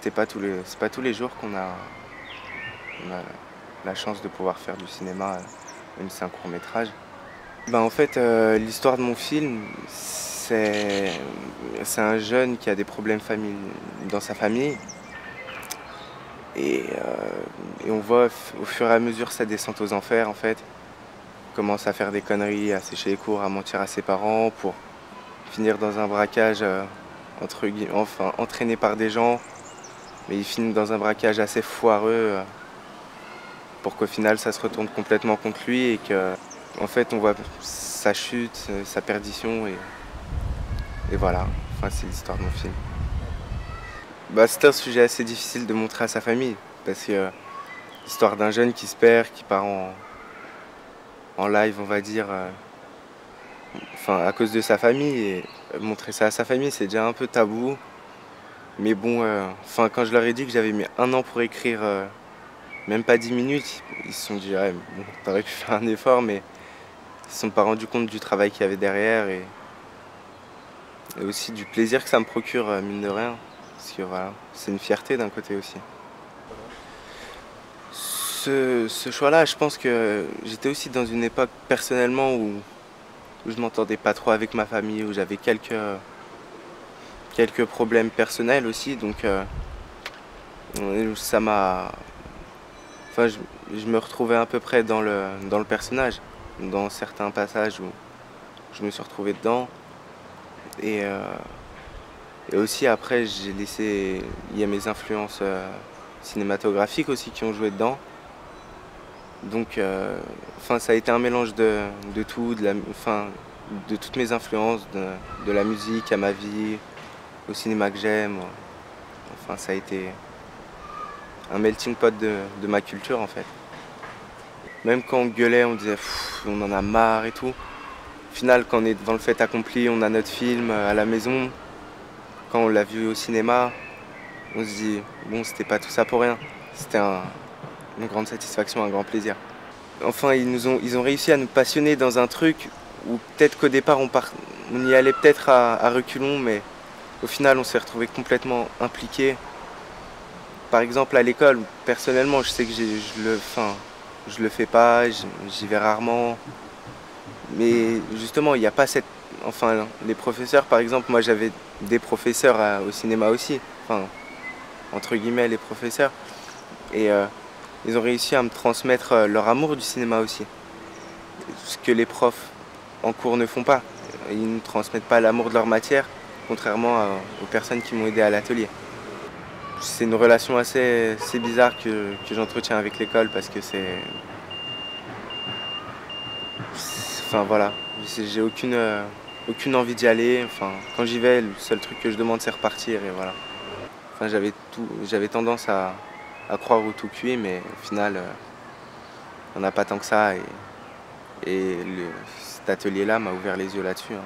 C'est pas tous les jours on a la chance de pouvoir faire du cinéma, même si c'est un court métrage. Ben, en fait, l'histoire de mon film, c'est un jeune qui a des problèmes dans sa famille. Et on voit au fur et à mesure sa descente aux enfers, en fait. Il commence à faire des conneries, à sécher les cours, à mentir à ses parents pour finir dans un braquage, enfin entraîné par des gens. Mais il finit dans un braquage assez foireux pour qu'au final ça se retourne complètement contre lui et que, en fait, on voit sa chute, sa perdition et voilà. Enfin, c'est l'histoire de mon film. Bah, c'est un sujet assez difficile de montrer à sa famille parce que l'histoire d'un jeune qui se perd, qui part en live, on va dire, enfin à cause de sa famille et montrer ça à sa famille, c'est déjà un peu tabou. Mais bon, enfin quand je leur ai dit que j'avais mis 1 an pour écrire, même pas 10 minutes, ils se sont dit ouais, bon, t'aurais pu faire un effort, mais ils se sont pas rendus compte du travail qu'il y avait derrière et aussi du plaisir que ça me procure, mine de rien. Parce que voilà, c'est une fierté d'un côté aussi. Ce choix-là, je pense que j'étais aussi dans une époque personnellement où je m'entendais pas trop avec ma famille, où j'avais quelques problèmes personnels aussi, donc ça m'a. Enfin, je me retrouvais à peu près dans le personnage, dans certains passages où je me suis retrouvé dedans. Et, euh, et aussi après, j'ai laissé. Il y a mes influences cinématographiques aussi qui ont joué dedans. Donc, enfin, ça a été un mélange de tout, enfin, de toutes mes influences, de la musique à ma vie, au cinéma que j'aime. Enfin, ça a été un melting pot de ma culture en fait. Même quand on gueulait, on disait pff, on en a marre et tout. Au final, quand on est devant le fait accompli, on a notre film à la maison. Quand on l'a vu au cinéma, on se dit bon, c'était pas tout ça pour rien. C'était une grande satisfaction, un grand plaisir. Enfin, ils ont réussi à nous passionner dans un truc où peut-être qu'au départ on y allait peut-être à reculons, mais au final on s'est retrouvé complètement impliqué. Par exemple à l'école, personnellement, je sais que je le fais pas, j'y vais rarement. Mais justement, il n'y a pas cette. Enfin, les professeurs, par exemple, moi j'avais des professeurs au cinéma aussi. Enfin, entre guillemets, les professeurs. Et ils ont réussi à me transmettre leur amour du cinéma aussi. Ce que les profs en cours ne font pas. Ils ne transmettent pas l'amour de leur matière, contrairement aux personnes qui m'ont aidé à l'atelier. C'est une relation assez bizarre que j'entretiens avec l'école parce que c'est. Enfin voilà, j'ai aucune envie d'y aller. Enfin, quand j'y vais, le seul truc que je demande c'est repartir et voilà. Enfin, j'avais tendance à croire au tout cuit, mais au final, on n'a pas tant que ça. Et cet atelier-là m'a ouvert les yeux là-dessus, hein.